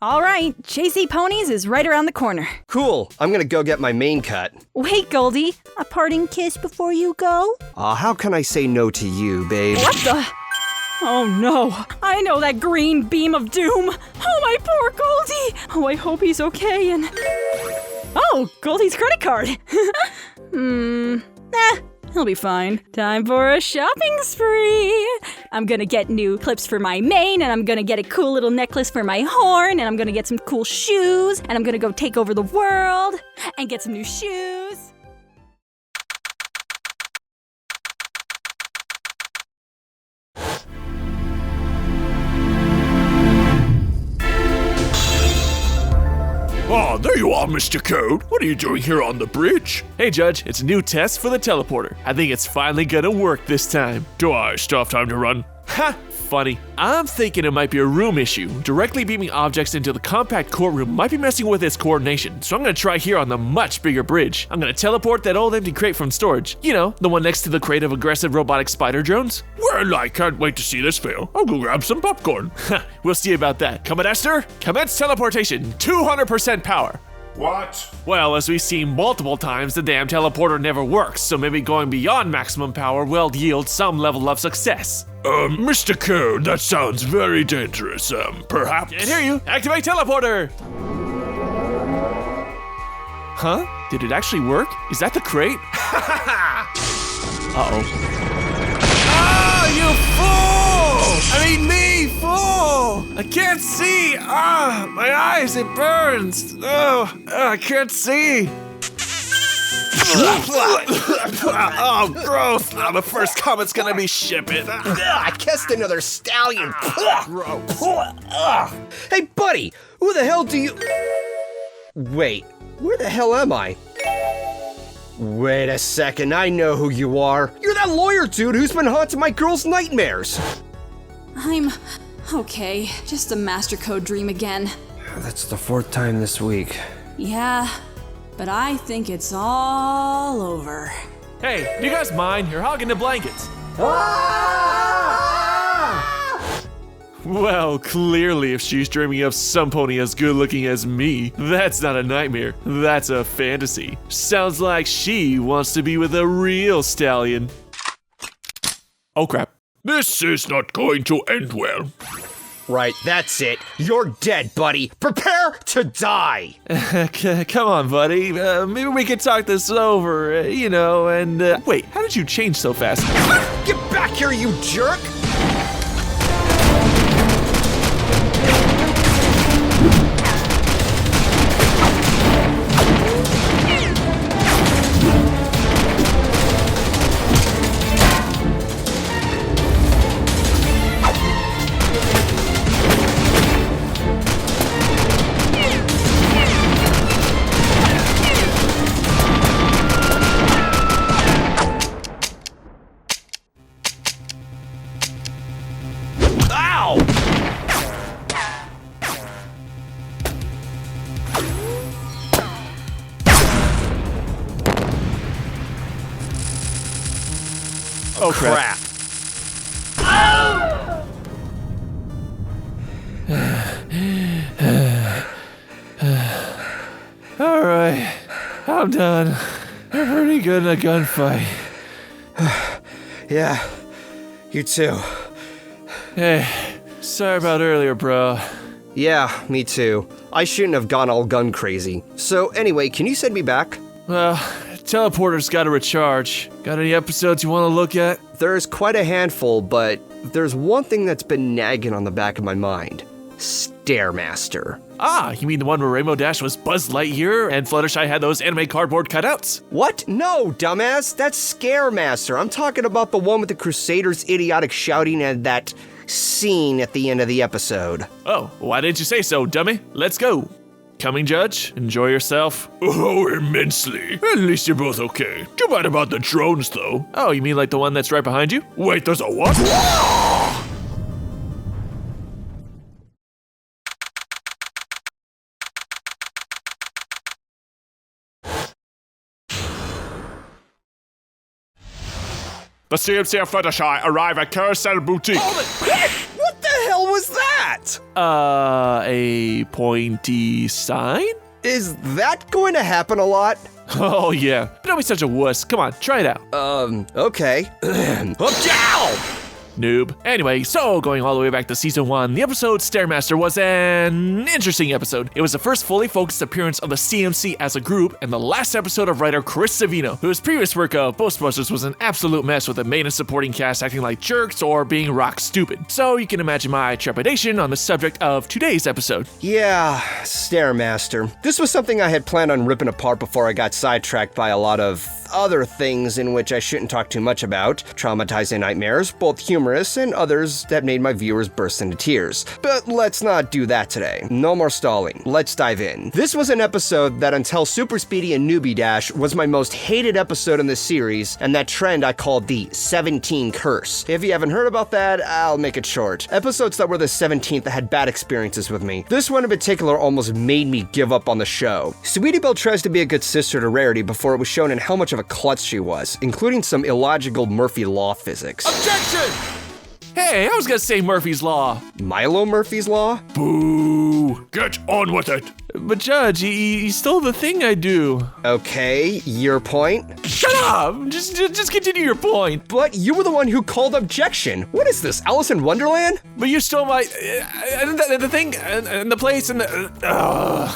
All right, Chasey Ponies is right around the corner. Cool, I'm gonna go get my main cut. Wait, Goldie, a parting kiss before you go? How can I say no to you, babe? What the? Oh no, I know that green beam of doom. Oh, my poor Goldie. Oh, I hope he's okay and... Oh, Goldie's credit card. He'll be fine. Time for a shopping spree. I'm gonna get new clips for my mane, and I'm gonna get a cool little necklace for my horn, and I'm gonna get some cool shoes, and I'm gonna go take over the world and get some new shoes. Ah, there you are, Mr. Code. What are you doing here on the bridge? Hey, Judge, it's a new test for the teleporter. I think it's finally gonna work this time. Do I still have time to run? Ha! Funny. I'm thinking it might be a room issue. Directly beaming objects into the compact courtroom might be messing with its coordination, so I'm gonna try here on the much bigger bridge. I'm gonna teleport that old empty crate from storage. You know, the one next to the crate of aggressive robotic spider drones. Well, I can't wait to see this fail. I'll go grab some popcorn. We'll see about that. Commodester, commence teleportation. 200% power. What? Well, as we've seen multiple times, the damn teleporter never works, so maybe going beyond maximum power will yield some level of success. Mr. Code, that sounds very dangerous. Perhaps... Can't hear you. Activate teleporter! Huh? Did it actually work? Is that the crate? Uh-oh. Ah, you fool! I mean me, fool! I can't see! Ah, my eyes, it burns! Oh, I can't see! Oh, gross! The first comment's gonna be ship it. I kissed another stallion. Gross. Hey, buddy, who the hell do you... Wait, where the hell am I? Wait a second, I know who you are. You're that lawyer dude who's been haunting my girl's nightmares. I'm okay. Just a MasterCode dream again. That's the 4th time this week. Yeah, but I think it's all over. Hey, do you guys mind? You're hogging the blankets. Well, clearly if she's dreaming of some pony as good looking as me, that's not a nightmare, that's a fantasy. Sounds like she wants to be with a real stallion. Oh crap. This is not going to end well. Right, that's it. You're dead, buddy. Prepare to die. Come on, buddy. Maybe we could talk this over, and wait, how did you change so fast? Get back here, you jerk! Oh crap. Alright, I'm done. I'm pretty good in a gunfight. Yeah, you too. Hey, sorry about earlier, bro. Yeah, me too. I shouldn't have gone all gun crazy. So anyway, can you send me back? Well, teleporter's gotta recharge. Got any episodes you wanna look at? There's quite a handful, but there's one thing that's been nagging on the back of my mind. Stairmaster. Ah, you mean the one where Rainbow Dash was Buzz Lightyear and Fluttershy had those anime cardboard cutouts? What? No, dumbass. That's Scaremaster. I'm talking about the one with the Crusaders' idiotic shouting and that scene at the end of the episode. Oh, why didn't you say so, dummy? Let's go. Coming, Judge? Enjoy yourself? Oh, immensely. At least you're both okay. Too bad about the drones, though. Oh, you mean like the one that's right behind you? Wait, there's a what? The CMC of Fluttershy arrive at Carousel Boutique. What the hell was that? that? A pointy sign? Is that going to happen a lot? Oh yeah, don't be such a wuss. Come on, try it out. Okay. Down! Noob. Anyway, so going all the way back to season 1, the episode Stairmaster was an interesting episode. It was the first fully focused appearance of the CMC as a group, and the last episode of writer Chris Savino, whose previous work of Ghostbusters was an absolute mess with the main and supporting cast acting like jerks or being rock stupid. So you can imagine my trepidation on the subject of today's episode. Yeah, Stairmaster. This was something I had planned on ripping apart before I got sidetracked by a lot of other things in which I shouldn't talk too much about. Traumatizing nightmares, both humorous and others that made my viewers burst into tears. But let's not do that today. No more stalling. Let's dive in. This was an episode that until Super Speedy and Newbie Dash was my most hated episode in this series, and that trend I called the 17 curse. If you haven't heard about that, I'll make it short. Episodes that were the 17th that had bad experiences with me. This one in particular almost made me give up on the show. Sweetie Belle tries to be a good sister to Rarity before it was shown in how much of a klutz she was, including some illogical Murphy Law physics. Objection! Hey, I was gonna say Murphy's Law. Milo Murphy's Law? Boo! Get on with it! But Judge, he stole the thing I do. Okay, your point? Shut up! Just continue your point. But you were the one who called objection. What is this, Alice in Wonderland? But you stole my... the thing, and the place, and the...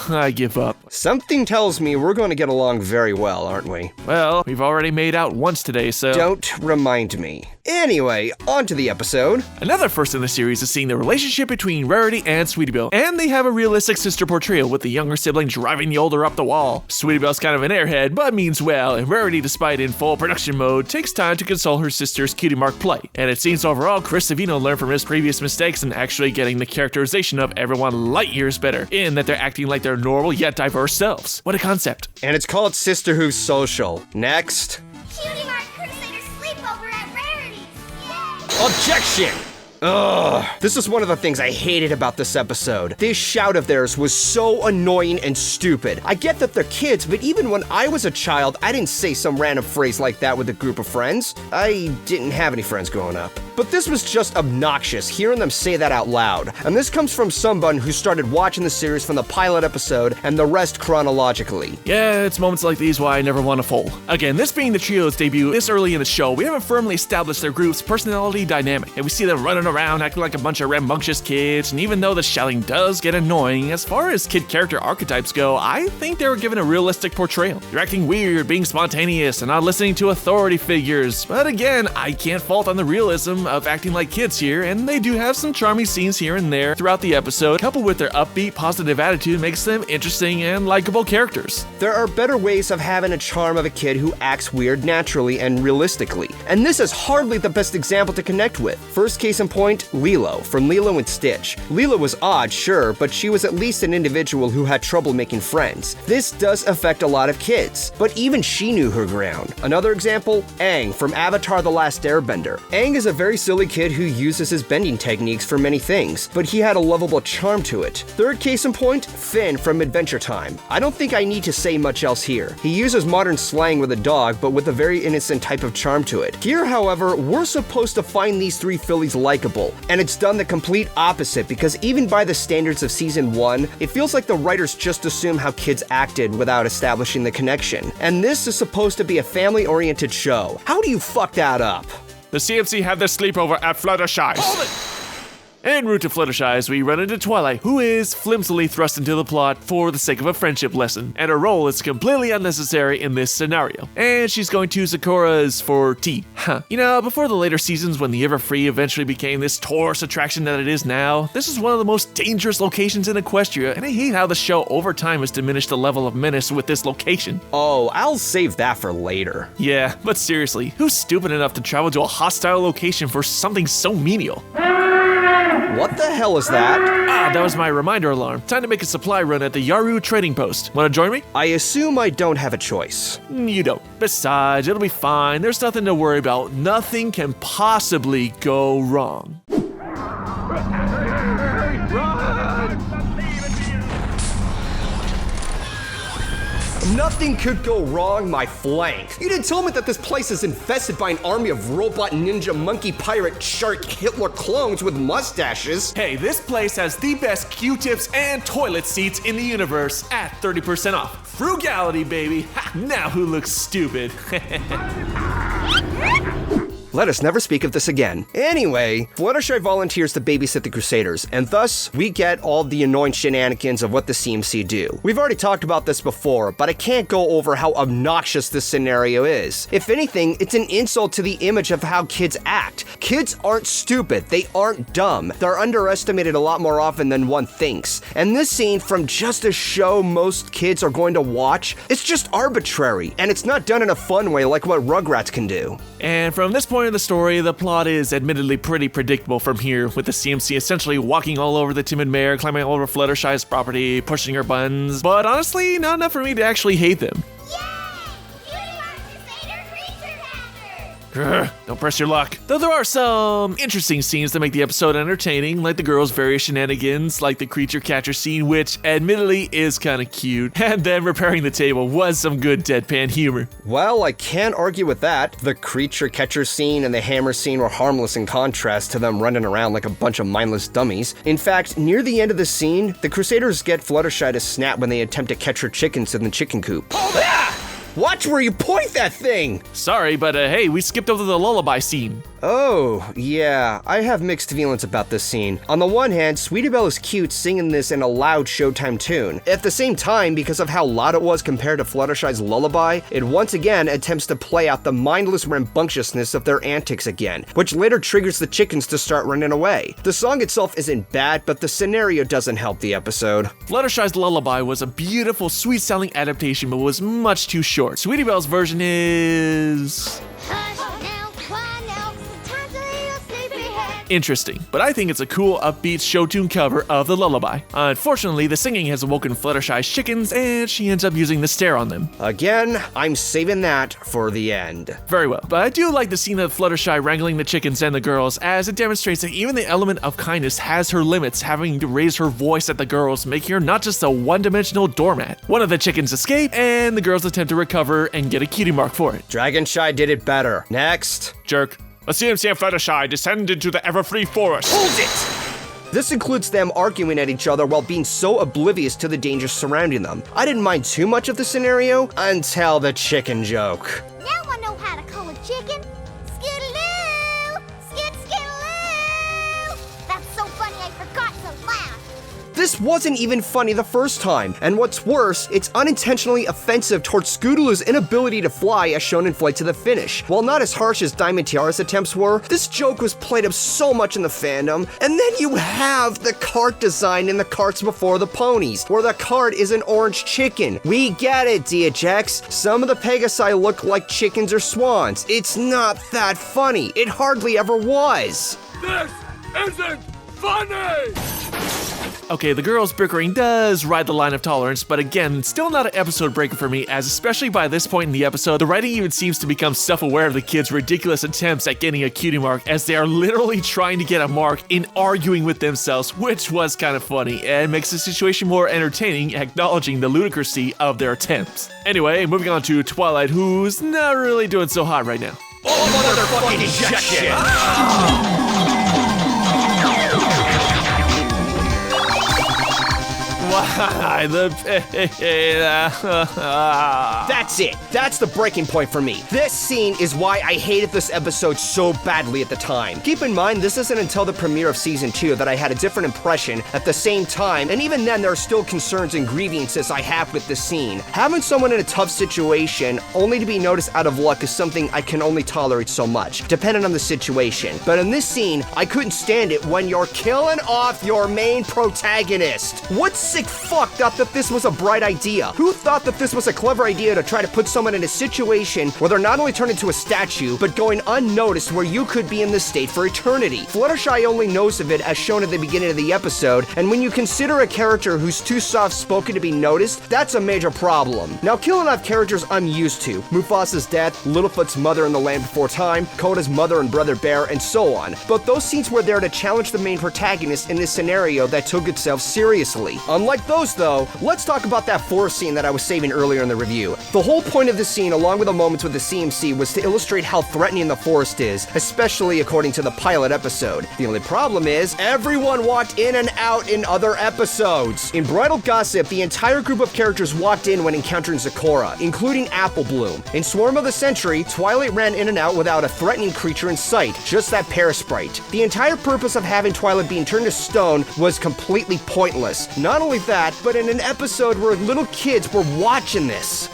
I give up. Something tells me we're going to get along very well, aren't we? Well, we've already made out once today, so... Don't remind me. Anyway, on to the episode. Another first in the series is seeing the relationship between Rarity and Sweetie Belle, and they have a realistic sister portrayal with the younger sibling driving the older up the wall. Sweetie Belle's kind of an airhead, but means well, and Rarity, despite in full production mode, takes time to console her sister's cutie mark plight. And it seems overall, Chris Savino learned from his previous mistakes and actually getting the characterization of everyone light years better, in that they're acting like their normal yet diverse selves. What a concept. And it's called Sisterhood Social. Next. Cutie Mark Crusader sleepover at Rarity's. Yay! Objection! Ugh. This is one of the things I hated about this episode. This shout of theirs was so annoying and stupid. I get that they're kids, but even when I was a child, I didn't say some random phrase like that with a group of friends. I didn't have any friends growing up. But this was just obnoxious, hearing them say that out loud. And this comes from someone who started watching the series from the pilot episode and the rest chronologically. Yeah, it's moments like these why I never want to fold. Again, this being the trio's debut this early in the show, we haven't firmly established their group's personality dynamic, and we see them running around acting like a bunch of rambunctious kids, and even though the shouting does get annoying, as far as kid character archetypes go, I think they were given a realistic portrayal. They're acting weird, being spontaneous, and not listening to authority figures. But again, I can't fault on the realism of acting like kids here, and they do have some charming scenes here and there throughout the episode, coupled with their upbeat, positive attitude makes them interesting and likable characters. There are better ways of having a charm of a kid who acts weird naturally and realistically, and this is hardly the best example to connect with. First case in point, Lilo, from Lilo and Stitch. Lilo was odd, sure, but she was at least an individual who had trouble making friends. This does affect a lot of kids, but even she knew her ground. Another example, Aang from Avatar: The Last Airbender. Aang is a very silly kid who uses his bending techniques for many things, but he had a lovable charm to it. Third case in point, Finn from Adventure Time. I don't think I need to say much else here. He uses modern slang with a dog, but with a very innocent type of charm to it. Here, however, we're supposed to find these three fillies likable, and it's done the complete opposite because even by the standards of season 1, it feels like the writers just assume how kids acted without establishing the connection. And this is supposed to be a family-oriented show. How do you fuck that up? The CMC have their sleepover at Fluttershy's. Hold it! En route to Fluttershy's, we run into Twilight, who is flimsily thrust into the plot for the sake of a friendship lesson, and her role is completely unnecessary in this scenario. And she's going to Sakura's for tea. You know, before the later seasons when the Everfree eventually became this tourist attraction that it is now, this is one of the most dangerous locations in Equestria, and I hate how the show over time has diminished the level of menace with this location. Oh, I'll save that for later. Yeah, but seriously, who's stupid enough to travel to a hostile location for something so menial? What the hell is that? That was my reminder alarm. Time to make a supply run at the Yaru trading post. Wanna join me? I assume I don't have a choice. You don't. Besides, it'll be fine. There's nothing to worry about. Nothing can possibly go wrong. Nothing could go wrong my flank. You didn't tell me that this place is infested by an army of robot, ninja, monkey, pirate, shark, Hitler clones with mustaches. Hey, this place has the best Q-tips and toilet seats in the universe at 30% off. Frugality, baby. Ha, now who looks stupid? Let us never speak of this again. Anyway, Fluttershy volunteers to babysit the Crusaders, and thus, we get all the annoying shenanigans of what the CMC do. We've already talked about this before, but I can't go over how obnoxious this scenario is. If anything, it's an insult to the image of how kids act. Kids aren't stupid, they aren't dumb. They're underestimated a lot more often than one thinks. And this scene, from just a show most kids are going to watch, it's just arbitrary, and it's not done in a fun way like what Rugrats can do. And from this point in the story, the plot is admittedly pretty predictable from here, with the CMC essentially walking all over the timid mare, climbing all over Fluttershy's property, pushing her buttons, but honestly, not enough for me to actually hate them. Don't press your luck. Though there are some interesting scenes that make the episode entertaining, like the girls' various shenanigans, like the creature catcher scene, which admittedly is kinda cute, and then repairing the table was some good deadpan humor. Well, I can't argue with that. The creature catcher scene and the hammer scene were harmless in contrast to them running around like a bunch of mindless dummies. In fact, near the end of the scene, the Crusaders get Fluttershy to snap when they attempt to catch her chickens in the chicken coop. Watch where you point that thing! Sorry, but hey, we skipped over the lullaby scene. Oh, yeah, I have mixed feelings about this scene. On the one hand, Sweetie Belle is cute singing this in a loud Showtime tune. At the same time, because of how loud it was compared to Fluttershy's lullaby, it once again attempts to play out the mindless rambunctiousness of their antics again, which later triggers the chickens to start running away. The song itself isn't bad, but the scenario doesn't help the episode. Fluttershy's lullaby was a beautiful, sweet-sounding adaptation, but was much too short. Sweetie Belle's version is interesting, but I think it's a cool, upbeat show tune cover of the lullaby. Unfortunately, the singing has awoken Fluttershy's chickens, and she ends up using the stare on them. Again, I'm saving that for the end. Very well, but I do like the scene of Fluttershy wrangling the chickens and the girls, as it demonstrates that even the element of kindness has her limits, having to raise her voice at the girls, making her not just a one-dimensional doormat. One of the chickens escape, and the girls attempt to recover and get a cutie mark for it. Dragonshy did it better. Next. Jerk. A CMC and Fluttershy descend into the ever-free forest. Hold it! This includes them arguing at each other while being so oblivious to the dangers surrounding them. I didn't mind too much of the scenario until the chicken joke. Now I know how to call a chicken. Skidaloo! Skidaloo! That's so funny I forgot to laugh. This wasn't even funny the first time, and what's worse, it's unintentionally offensive towards Scootaloo's inability to fly as shown in Flight to the Finish. While not as harsh as Diamond Tiara's attempts were, this joke was played up so much in the fandom, and then you have the cart design in the Carts Before the Ponies, where the cart is an orange chicken. We get it, DHX. Some of the Pegasi look like chickens or swans. It's not that funny. It hardly ever was. This isn't funny! Okay, the girls' bickering does ride the line of tolerance, but again, still not an episode breaker for me, as especially by this point in the episode, the writing even seems to become self-aware of the kids' ridiculous attempts at getting a cutie mark, as they are literally trying to get a mark in arguing with themselves, which was kind of funny, and makes the situation more entertaining, acknowledging the ludicrousy of their attempts. Anyway, moving on to Twilight, who's not really doing so hot right now. Oh, motherfucking injection! Why the That's it. That's the breaking point for me. This scene is why I hated this episode so badly at the time. Keep in mind, this isn't until the premiere of Season 2 that I had a different impression at the same time, and even then there are still concerns and grievances I have with this scene. Having someone in a tough situation only to be noticed out of luck is something I can only tolerate so much, depending on the situation. But in this scene, I couldn't stand it when you're killing off your main protagonist. What sick fuck thought that this was a bright idea? Who thought that this was a clever idea to try to put someone in a situation where they're not only turned into a statue, but going unnoticed where you could be in this state for eternity? Fluttershy only knows of it as shown at the beginning of the episode, and when you consider a character who's too soft-spoken to be noticed, that's a major problem. Now, killing off characters I'm used to. Mufasa's death, Littlefoot's mother in The Land Before Time, Koda's mother and brother Bear, and so on. But those scenes were there to challenge the main protagonist in this scenario that took itself seriously. Unlike Unlike those, though, let's talk about that forest scene that I was saving earlier in the review. The whole point of the scene, along with the moments with the CMC, was to illustrate how threatening the forest is, especially according to the pilot episode. The only problem is, everyone walked in and out in other episodes. In Bridal Gossip, the entire group of characters walked in when encountering Zecora, including Apple Bloom. In Swarm of the Century, Twilight ran in and out without a threatening creature in sight, just that Parasprite. The entire purpose of having Twilight being turned to stone was completely pointless. Not only that, but in an episode where little kids were watching this.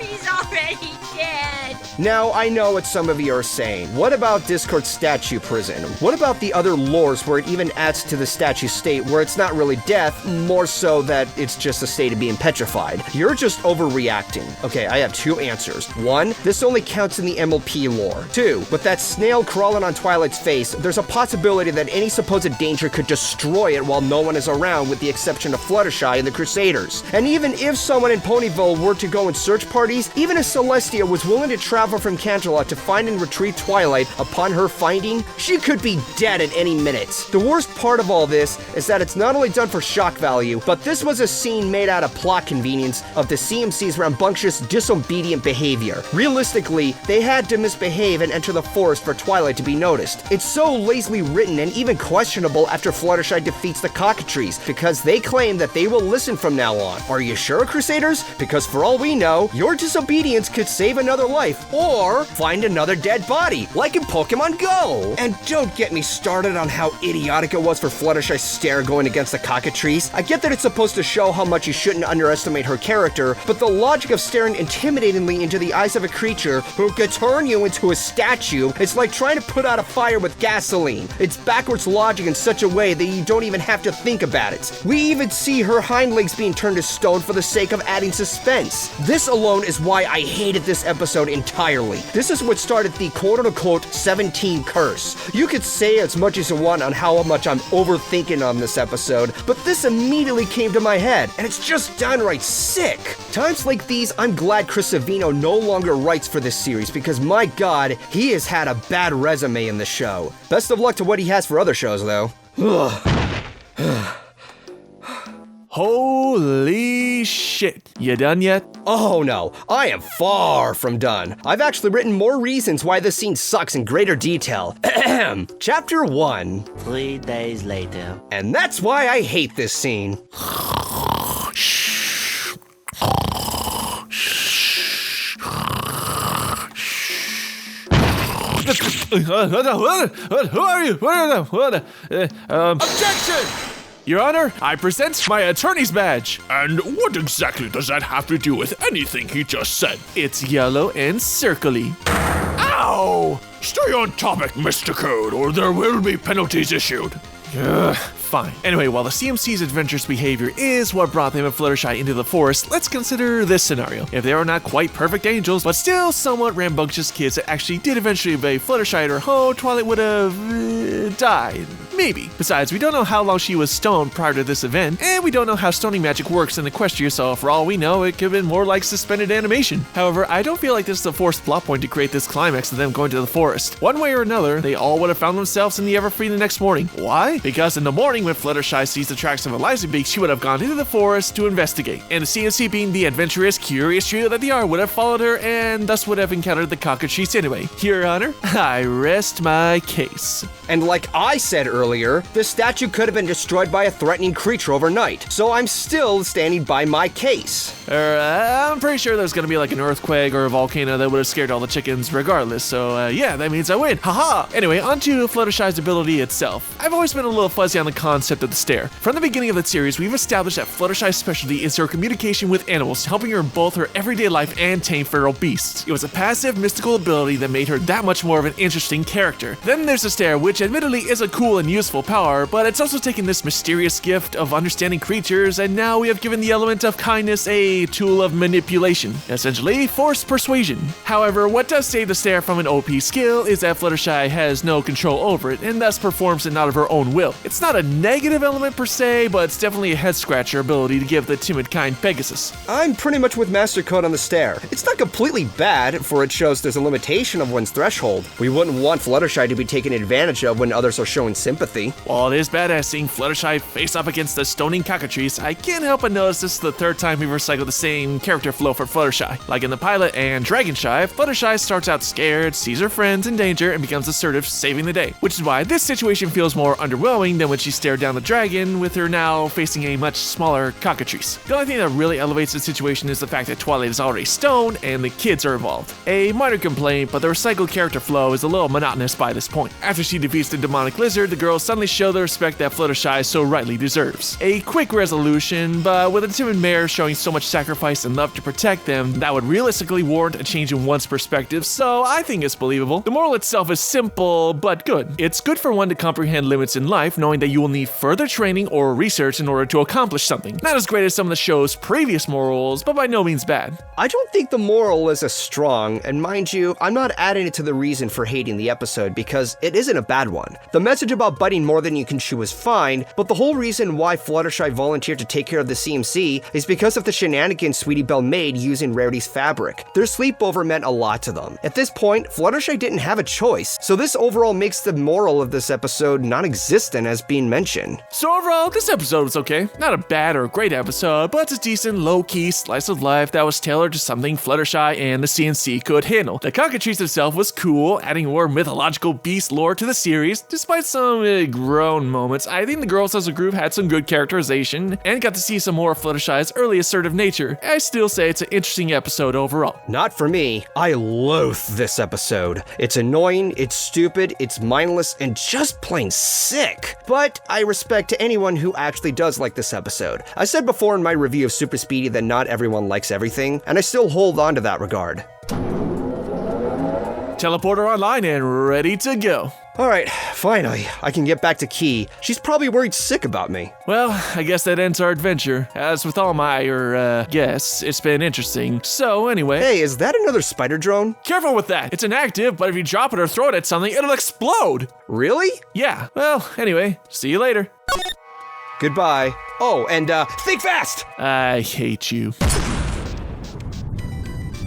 He's already dead. Now, I know what some of you are saying. What about Discord's statue prison? What about the other lores where it even adds to the statue state where it's not really death, more so that it's just a state of being petrified? You're just overreacting. Okay, I have two answers. One, this only counts in the MLP lore. Two, with that snail crawling on Twilight's face, there's a possibility that any supposed danger could destroy it while no one is around, with the exception of Fluttershy and the Crusaders. And even if someone in Ponyville were to go in search parties, even if Celestia was willing to travel from Canterlot to find and retrieve Twilight upon her finding, she could be dead at any minute. The worst part of all this is that it's not only done for shock value, but this was a scene made out of plot convenience of the CMC's rambunctious, disobedient behavior. Realistically, they had to misbehave and enter the forest for Twilight to be noticed. It's so lazily written and even questionable after Fluttershy defeats the Cockatrice, because they claim that they will listen from now on. Are you sure, Crusaders? Because for all we know, your disobedience could save another life, or find another dead body, like in Pokemon Go. And don't get me started on how idiotic it was for Fluttershy's stare going against the Cockatrice. I get that it's supposed to show how much you shouldn't underestimate her character, but the logic of staring intimidatingly into the eyes of a creature who could turn you into a statue, it's like trying to put out a fire with gasoline. It's backwards logic in such a way that you don't even have to think about it. We even see her hind legs being turned to stone for the sake of adding suspense. This alone is why I hated this episode entirely. This is what started the quote-unquote 17 curse. You could say as much as you want on how much I'm overthinking on this episode, but this immediately came to my head, and it's just downright sick. Times like these, I'm glad Chris Savino no longer writes for this series, because my god, he has had a bad resume in the show. Best of luck to what he has for other shows, though. Holy shit. You done yet? Oh no, I am far from done. I've actually written more reasons why this scene sucks in greater detail. Chapter 1. 3 days later. And that's why I hate this scene. Who are you? Objection! Your Honor, I present my attorney's badge. And what exactly does that have to do with anything he just said? It's yellow and circly. Ow! Stay on topic, Mr. Code, or there will be penalties issued. Fine. Anyway, while the CMC's adventurous behavior is what brought them and Fluttershy into the forest, let's consider this scenario. If they are not quite perfect angels, but still somewhat rambunctious kids that actually did eventually obey Fluttershy at her home, Twilight would have died. Maybe. Besides, we don't know how long she was stoned prior to this event, and we don't know how stoning magic works in Equestria, so for all we know, it could have been more like suspended animation. However, I don't feel like this is a forced plot point to create this climax of them going to the forest. One way or another, they all would have found themselves in the Everfree the next morning. Why? Because in the morning, when Fluttershy sees the tracks of Eliza Beak, she would have gone into the forest to investigate, and the CMC, being the adventurous, curious trio that they are, would have followed her and thus would have encountered the Cockatrice anyway. Your Honor, I rest my case. And like I said earlier, the statue could have been destroyed by a threatening creature overnight, so I'm still standing by my case. I'm pretty sure there's gonna be like an earthquake or a volcano that would have scared all the chickens regardless, so yeah, that means I win. Haha! Anyway, on to Fluttershy's ability itself. I've always been a little fuzzy on the concept of the stare. From the beginning of the series, we've established that Fluttershy's specialty is her communication with animals, helping her in both her everyday life and tame feral beasts. It was a passive, mystical ability that made her that much more of an interesting character. Then there's the stare, which admittedly is a cool and useful power, but it's also taken this mysterious gift of understanding creatures, and now we have given the element of kindness a tool of manipulation, essentially forced persuasion. However, what does save the stare from an OP skill is that Fluttershy has no control over it, and thus performs it not of her own will. will. It's not a negative element per se, but it's definitely a head-scratcher ability to give the timid kind Pegasus. I'm pretty much with MasterCode on the stare. It's not completely bad, for it shows there's a limitation of one's threshold. We wouldn't want Fluttershy to be taken advantage of when others are showing sympathy. While it is badass seeing Fluttershy face up against the stoning cockatrice, I can't help but notice this is the third time we've recycled the same character flow for Fluttershy. Like in the pilot and Dragonshy, Fluttershy starts out scared, sees her friends in danger, and becomes assertive, saving the day. Which is why this situation feels more underwhelming than when she stared down the dragon, with her now facing a much smaller cockatrice. The only thing that really elevates the situation is the fact that Twilight is already stoned and the kids are involved. A minor complaint, but the recycled character flow is a little monotonous by this point. After she defeats the demonic lizard, the girls suddenly show the respect that Fluttershy so rightly deserves. A quick resolution, but with a timid mare showing so much sacrifice and love to protect them, that would realistically warrant a change in one's perspective, so I think it's believable. The moral itself is simple, but good. It's good for one to comprehend limits in life, knowing that you will need further training or research in order to accomplish something. Not as great as some of the show's previous morals, but by no means bad. I don't think the moral is as strong, and mind you, I'm not adding it to the reason for hating the episode because it isn't a bad one. The message about biting more than you can chew is fine, but the whole reason why Fluttershy volunteered to take care of the CMC is because of the shenanigans Sweetie Belle made using Rarity's fabric. Their sleepover meant a lot to them. At this point, Fluttershy didn't have a choice, so this overall makes the moral of this episode non-existent as being mentioned. So overall, this episode was okay. Not a bad or great episode, but it's a decent, low-key slice of life that was tailored to something Fluttershy and the CNC could handle. The cockatrice itself was cool, adding more mythological beast lore to the series. Despite some grown moments, I think the girls as a group had some good characterization and got to see some more of Fluttershy's early assertive nature. I still say it's an interesting episode overall. Not for me. I loathe this episode. It's annoying, it's stupid, it's mindless, and just plain sick. But I respect to anyone who actually does like this episode. I said before in my review of Super Speedy that not everyone likes everything, and I still hold on to that regard. Teleporter online and ready to go. Alright, finally, I can get back to Key. She's probably worried sick about me. Well, I guess that ends our adventure. As with all my, guests, it's been interesting. So, anyway. Hey, is that another spider drone? Careful with that. It's inactive, but if you drop it or throw it at something, it'll explode. Really? Yeah. Well, anyway, see you later. Goodbye. Oh, and, think fast! I hate you.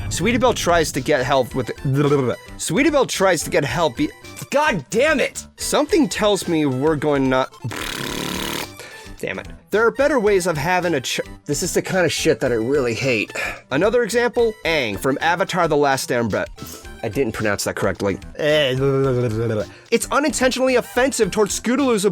Sweetie Belle tries to get help with Sweetie Belle tries to get help. God damn it! Something tells me we're going not. Damn it. There are better ways of having a This is the kind of shit that I really hate. Another example? Aang from Avatar The Last Airbender. I didn't pronounce that correctly. It's unintentionally offensive towards Scootaloo's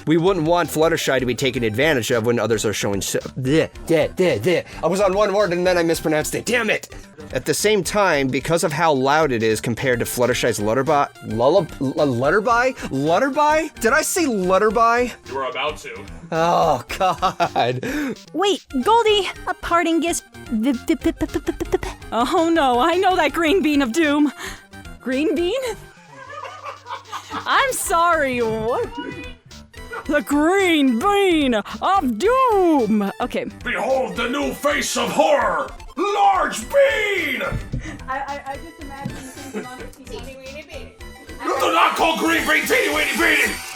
We wouldn't want Fluttershy to be taken advantage of when others are showing I was on one word and then I mispronounced it. Damn it! At the same time, because of how loud it is compared to Fluttershy's Lutterby? Lutterby? Did I say Lutterby? You were about to. Oh, God. Wait, Goldie, a parting gift. Oh no, I know that green bean of doom. Green bean? I'm sorry, what? The green bean of doom! Okay. Behold the new face of horror! Large bean! I just imagine things on You do not call green bean teeny weeny beanie!